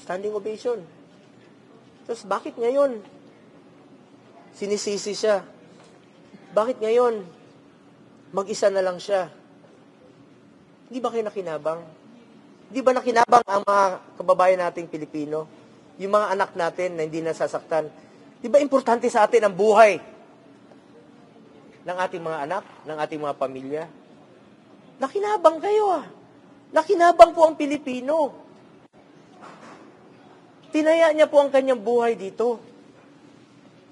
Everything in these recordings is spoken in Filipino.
Standing ovation. Tapos bakit ngayon sinisisi siya? Bakit ngayon mag-isa na lang siya? Hindi ba kayo nakinabang? Hindi ba nakinabang ang mga kababayan nating Pilipino? Yung mga anak natin na hindi nasasaktan? Di ba importante sa atin ang buhay ng ating mga anak, ng ating mga pamilya? Nakinabang kayo ah. Nakinabang po ang Pilipino. Tinaya niya po ang kanyang buhay dito.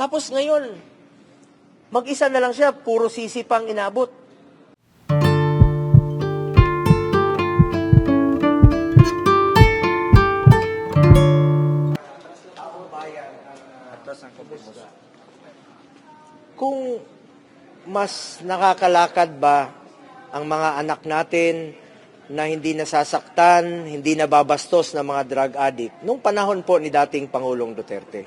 Tapos ngayon, mag-isa na lang siya, puro sisi pang inabot. Kung mas nakakalakad ba ang mga anak natin na hindi nasasaktan, hindi nababastos ng mga drug addict, nung panahon po ni dating Pangulong Duterte.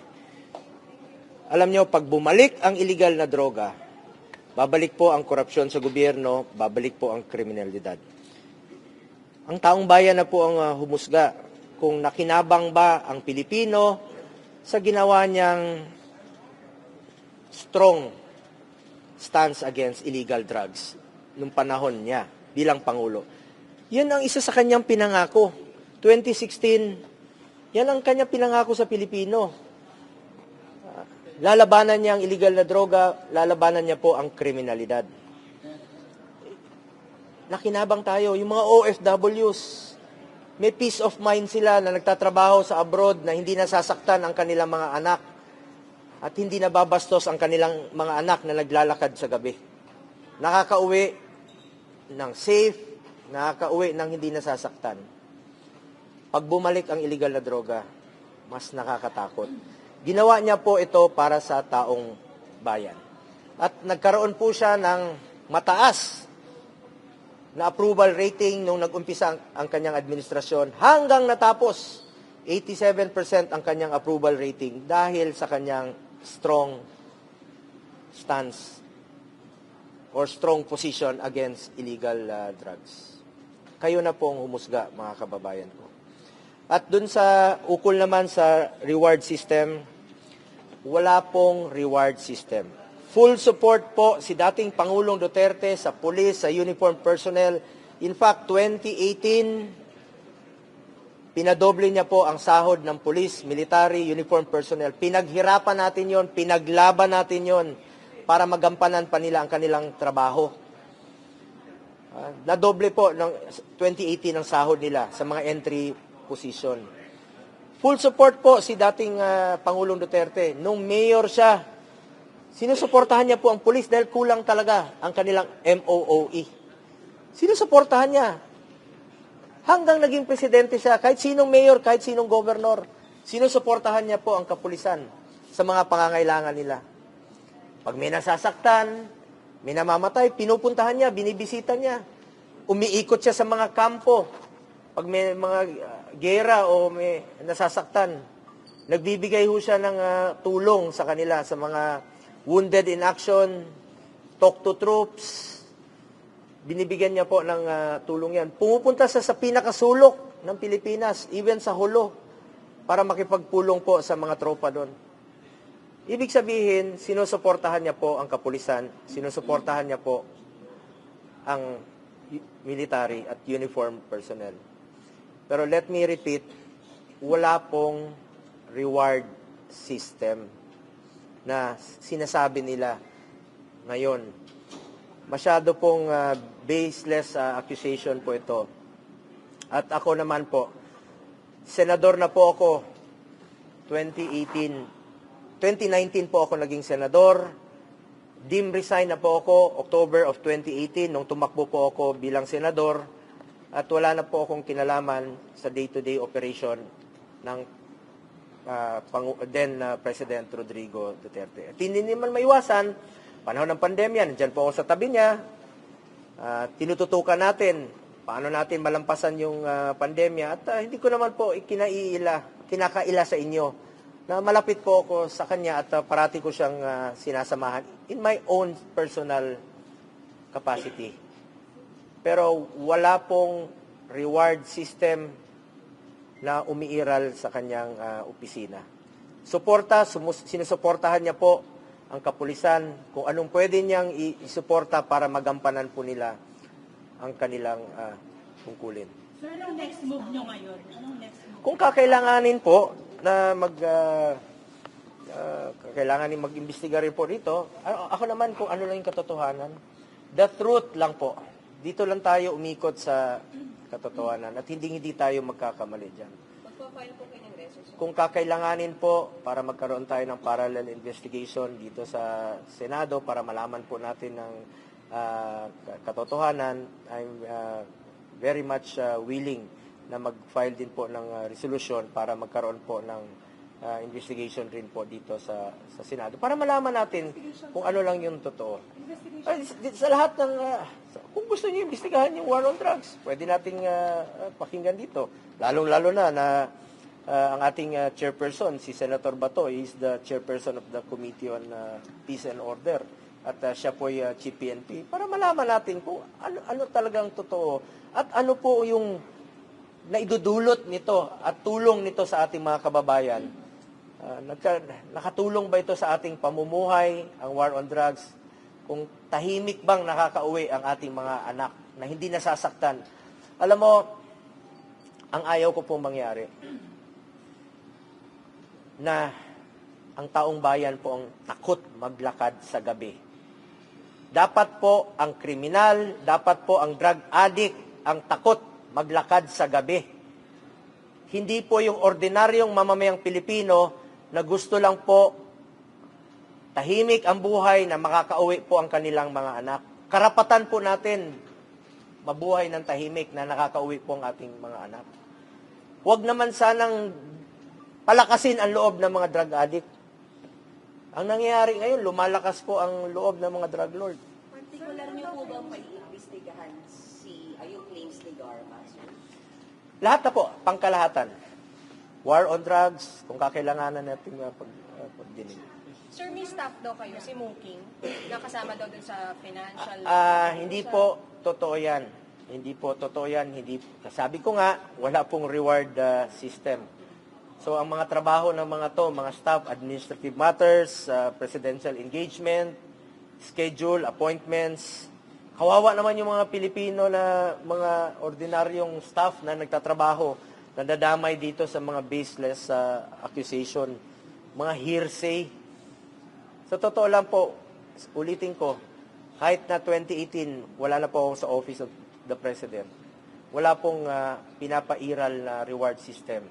Alam nyo, pag bumalik ang illegal na droga, babalik po ang korupsyon sa gobyerno, babalik po ang kriminalidad. Ang taong bayan na po ang humusga kung nakinabang ba ang Pilipino sa ginawa niyang strong stance against illegal drugs nung panahon niya bilang Pangulo. Yan ang isa sa kanyang pinangako. 2016, yan ang kanyang pinangako sa Pilipino. Lalabanan niya ang illegal na droga, lalabanan niya po ang kriminalidad. Nakinabang tayo. Yung mga OFWs, may peace of mind sila na nagtatrabaho sa abroad na hindi nasasaktan ang kanilang mga anak at hindi nababastos ang kanilang mga anak na naglalakad sa gabi. Nakakauwi ng safe, nakakauwi ng hindi nasasaktan. Pag bumalik ang illegal na droga, mas nakakatakot. Ginawa niya po ito para sa taong bayan. At nagkaroon po siya ng mataas na approval rating nung nag-umpisa ang kanyang administrasyon hanggang natapos 87% ang kanyang approval rating dahil sa kanyang strong stance or strong position against illegal drugs. Kayo na pong humusga, mga kababayan ko. At dun sa ukol naman sa reward system, wala pong reward system. Full support po si dating Pangulong Duterte sa police, sa uniform personnel. In fact, 2018, pinadoble niya po ang sahod ng police, military, uniform personnel. Pinaghirapan natin yon, pinaglaban natin yon para magampanan pa nila ang kanilang trabaho. Nadoble po ng 2018 ang sahod nila sa mga entry position. Full support po si dating Pangulong Duterte. Nung mayor siya, sinusuportahan niya po ang pulis dahil kulang talaga ang kanilang MOOE. Sinusuportahan niya. Hanggang naging presidente siya, kahit sinong mayor, kahit sinong governor, sinusuportahan niya po ang kapulisan sa mga pangangailangan nila. Pag may nasasaktan, may namamatay, pinupuntahan niya, binibisita niya. Umiikot siya sa mga kampo. Pag may mga gera o may nasasaktan, nagbibigay ho siya ng tulong sa kanila, sa mga wounded in action, talk to troops. Binibigyan niya po ng tulong yan. Pumupunta sa pinakasulok ng Pilipinas, even sa Hulo, para makipagpulong po sa mga tropa doon. Ibig sabihin, sinusuportahan niya po ang kapulisan, sinusuportahan niya po ang military at uniform personnel. Pero let me repeat, wala pong reward system na sinasabi nila ngayon. Masyado pong baseless accusation po ito. At ako naman po, senador na po ako 2019 po ako naging senador. Dim resign na po ako October of 2018 nung tumakbo po ako bilang senador. At wala na po akong kinalaman sa day-to-day operation ng then President Rodrigo Duterte. At hindi naman maiwasan, panahon ng pandemya, nandyan po ako sa tabi niya, tinututukan natin, paano natin malampasan yung pandemya. At hindi ko naman po kinakaila sa inyo na malapit po ako sa kanya at parati ko siyang sinasamahan in my own personal capacity. Pero wala pong reward system na umiiral sa kanyang opisina. Sinusuportahan niya po ang kapulisan kung anong pwede niyang isuporta para magampanan po nila ang kanilang tungkulin. Sir, anong next move nyo ngayon? Anong next move? Kung kakailanganin po na kailanganin mag-imbestiga rin po dito, ako naman kung ano lang yung katotohanan, the truth lang po. Dito lang tayo umikot sa katotohanan at hindi tayo magkakamali dyan. Magpa-file po kayo ng resource. Kung kakailanganin po para magkaroon tayo ng parallel investigation dito sa Senado para malaman po natin ng katotohanan, I'm very much willing na mag-file din po ng resolution para magkaroon po ng investigation rin po dito sa Senado para malaman natin kung ano lang yung totoo. Sa lahat ng kung gusto niyo imbestigahan yung war on drugs, pwede nating pakinggan dito. Lalong-lalo na ang ating chairperson, si Senator Bato, is the chairperson of the Committee on Peace and Order. At siya po ay Chief PNP. Para malaman natin kung ano talagang totoo. At ano po yung naidudulot nito at tulong nito sa ating mga kababayan. Nakatulong ba ito sa ating pamumuhay, ang war on drugs? Kung tahimik bang nakakauwi ang ating mga anak na hindi nasasaktan? Alam mo, ang ayaw ko pong mangyari na ang taong bayan po ang takot maglakad sa gabi. Dapat po ang kriminal, dapat po ang drug addict ang takot maglakad sa gabi. Hindi po yung ordinaryong mamamayang Pilipino na gusto lang po tahimik ang buhay na makakauwi po ang kanilang mga anak. Karapatan po natin mabuhay ng tahimik na nakakauwi po ang ating mga anak. Huwag naman sanang palakasin ang loob ng mga drug addict. Ang nangyayari ngayon, lumalakas po ang loob ng mga drug lord. Particular niyo po ba pag-iimbestigahan yung claims ni Garma? Lahat na po, pangkalahatan. War on drugs, kung kakailanganan natin pagdinig. Sir, may staff daw kayo, si Muking, nakasama daw dun sa financial... Hindi po totoo yan. Hindi po totoo yan. Sabi ko nga, wala pong reward system. So, ang mga trabaho ng mga mga staff, administrative matters, presidential engagement, schedule, appointments. Kawawa naman yung mga Pilipino na mga ordinaryong staff na nagtatrabaho, nadadamay dito sa mga baseless accusation, mga hearsay. Sa totoo lang po, ulitin ko, kahit na 2018, wala na po ako sa Office of the President. Wala pong pinapairal na reward system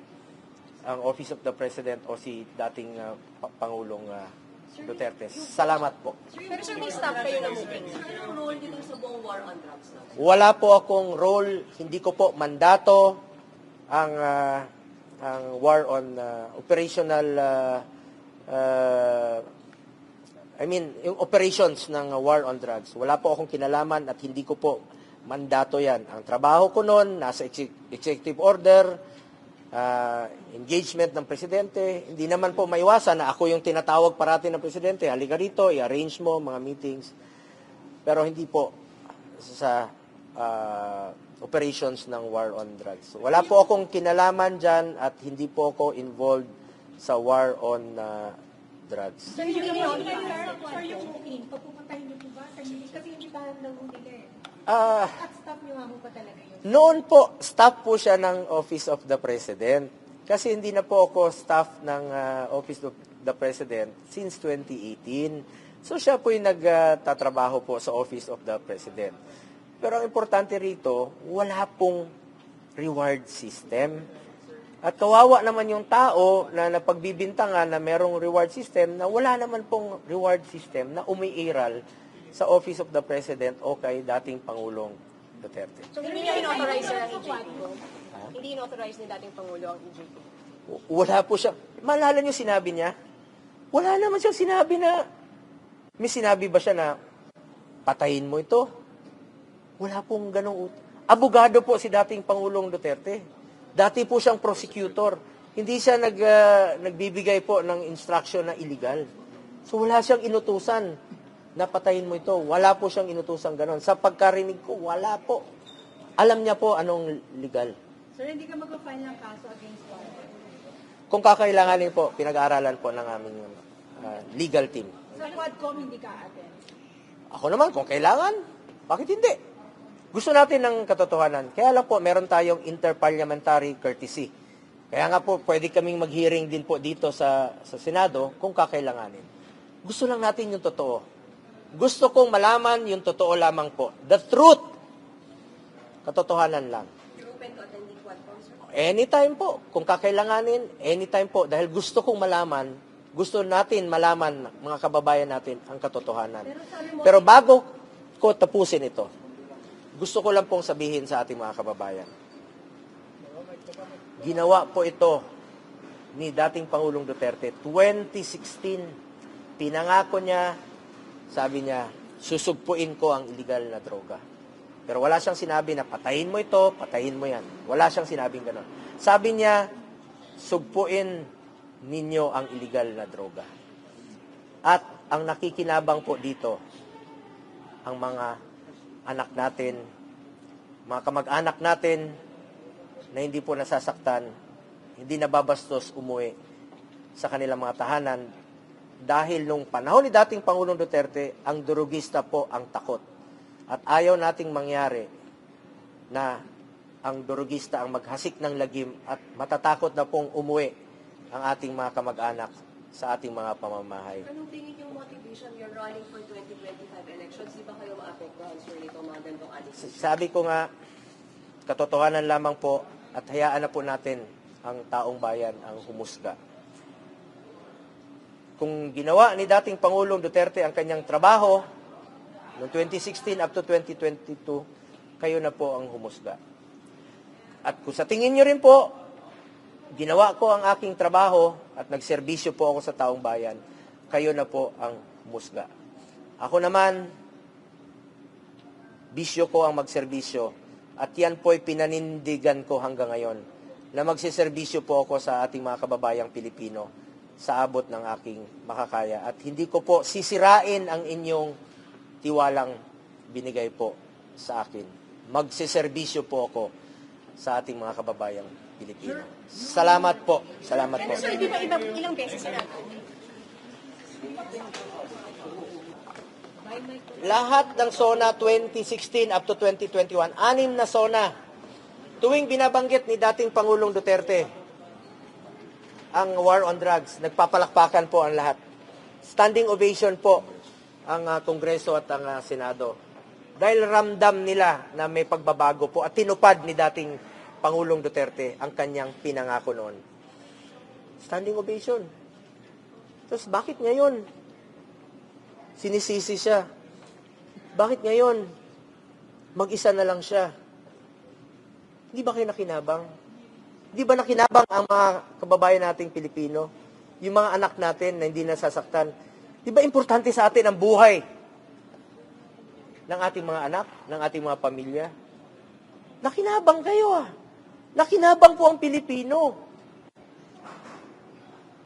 ang Office of the President o si dating Pangulong Duterte. Salamat po. Pero sir, may staff kayo na Muking. Anong role dito sa buong war on drugs na? Wala po akong role, hindi ko po mandato ang war on operational yung operations ng war on drugs. Wala po akong kinalaman at hindi ko po mandato yan. Ang trabaho ko noon, nasa executive order, engagement ng presidente. Hindi naman po maiwasan na ako yung tinatawag parati ng presidente. Halika rito, i-arrange mo mga meetings. Pero hindi po sa operations ng war on drugs. Wala po akong kinalaman dyan at hindi po ako involved sa war on drugs. Sir, yung Muking, papupuntahin niyo po ba? Kasi hindi pa nanghuli eh. At staff niyo nga po pa talaga yun? Noon po, staff po siya ng Office of the President. Kasi hindi na po ako staff ng Office of the President since 2018. So siya po yung nagtatrabaho po sa Office of the President. Pero ang importante rito, wala pong reward system. At kawawa naman yung tao na napagbibintangan na merong reward system na wala naman pong reward system na umiiral sa Office of the President o kay dating Pangulong Duterte. So hindi niya in-authorize sir ang EJP? Hindi in-authorize ni dating Pangulo ang EJP? Wala po siya. Maalala niyo sinabi niya? Wala naman siyang sinabi na, may sinabi ba siya na patayin mo ito? Wala pong ganong abogado po si dating Pangulong Duterte. Dati po siyang prosecutor. Hindi siya nagbibigay po ng instruction na illegal. So wala siyang inutusan na patayin mo ito. Wala po siyang inutusan ganon. Sa pagkarinig ko, wala po. Alam niya po anong legal. Sir, hindi ka mag-file ng kaso against Quadcom? Kung kakailanganin po, pinag-aaralan po ng aming legal team. Sa Quadcom, hindi ka attend? Ako naman, kung kailangan, bakit hindi? Gusto natin ng katotohanan. Kaya lang po, meron tayong interparliamentary courtesy. Kaya nga po, pwede kaming mag-hearing din po dito sa Senado kung kakailanganin. Gusto lang natin yung totoo. Gusto kong malaman yung totoo lamang po. The truth. Katotohanan lang. You're open to attending Quadcom, sir? Anytime po. Kung kakailanganin, anytime po. Dahil gusto kong malaman, gusto natin malaman, mga kababayan natin, ang katotohanan. Pero bago ko tapusin ito, gusto ko lang pong sabihin sa ating mga kababayan. Ginawa po ito ni dating Pangulong Duterte. 2016, pinangako niya, sabi niya, susugpuin ko ang illegal na droga. Pero wala siyang sinabi na patayin mo ito, patayin mo yan. Wala siyang sinabing gano'n. Sabi niya, sugpuin ninyo ang illegal na droga. At ang nakikinabang po dito, ang mga anak natin, mga kamag-anak natin, na hindi po nasasaktan, hindi nababastos umuwi sa kanilang mga tahanan, dahil nung panahon ni dating Pangulong Duterte, ang durugista po ang takot. At ayaw nating mangyari na ang durugista ang maghasik ng lagim at matatakot na pong umuwi ang ating mga kamag-anak sa ating mga pamamahay. Anong tingin yung motivation you're running for 2025 elections? Di ba kayo maapektuhan, sir, nito mga gantong alis? Sabi ko nga, katotohanan lamang po at hayaan na po natin ang taong bayan ang humusga. Kung ginawa ni dating Pangulong Duterte ang kanyang trabaho noong 2016 up to 2022, kayo na po ang humusga. At kung sa tingin nyo rin po, ginawa ko ang aking trabaho at nagserbisyo po ako sa taong bayan, kayo na po ang humusga. Ako naman, bisyo ko ang magserbisyo at yan po ay pinanindigan ko hanggang ngayon na magsiserbisyo po ako sa ating mga kababayang Pilipino sa abot ng aking makakaya. At hindi ko po sisirain ang inyong tiwalang binigay po sa akin. Magsiserbisyo po ako sa ating mga kababayang Pilipino. Salamat po. Salamat po. Sir, di ba ilang beses na? Lahat ng SONA 2016 up to 2021, 6 na SONA. Tuwing binabanggit ni dating Pangulong Duterte ang war on drugs, nagpapalakpakan po ang lahat. Standing ovation po ang Kongreso at ang Senado. Dahil ramdam nila na may pagbabago po at tinupad ni dating Pangulong Duterte ang kanyang pinangako noon. Standing ovation. Tapos bakit ngayon sinisisi siya? Bakit ngayon mag-isa na lang siya? Hindi ba kayo nakinabang? Hindi ba nakinabang ang mga kababayan nating Pilipino? Yung mga anak natin na hindi nasasaktan? Di ba importante sa atin ang buhay ng ating mga anak, ng ating mga pamilya? Nakinabang kayo ah. Nakinabang po ang Pilipino.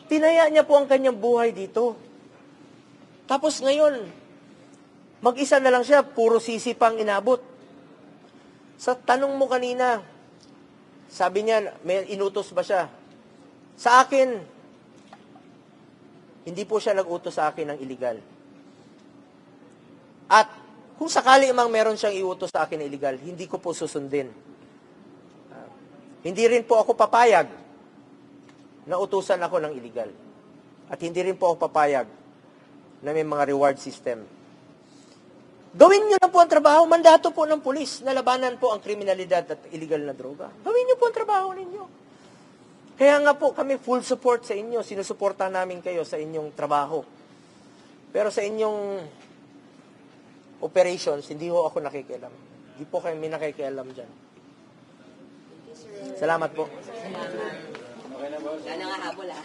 Tinaya niya po ang kanyang buhay dito. Tapos ngayon, mag-isa na lang siya, puro sisi pang inabot. Sa tanong mo kanina, sabi niya, may inutos ba siya? Sa akin, hindi po siya nag-utos sa akin ng illegal. At kung sakali mang meron siyang iutos sa akin ng illegal, hindi ko po susundin. Hindi rin po ako papayag na utusan ako ng illegal. At hindi rin po ako papayag na may mga reward system. Gawin niyo na po ang trabaho, mandato po ng pulis na labanan po ang kriminalidad at illegal na droga. Gawin niyo po ang trabaho ninyo. Kaya nga po kami full support sa inyo. Sinusuporta namin kayo sa inyong trabaho. Pero sa inyong operations, hindi ho ako nakikialam. Hindi po kami nakikialam dyan. Salamat po. Wala na nga habol, ah.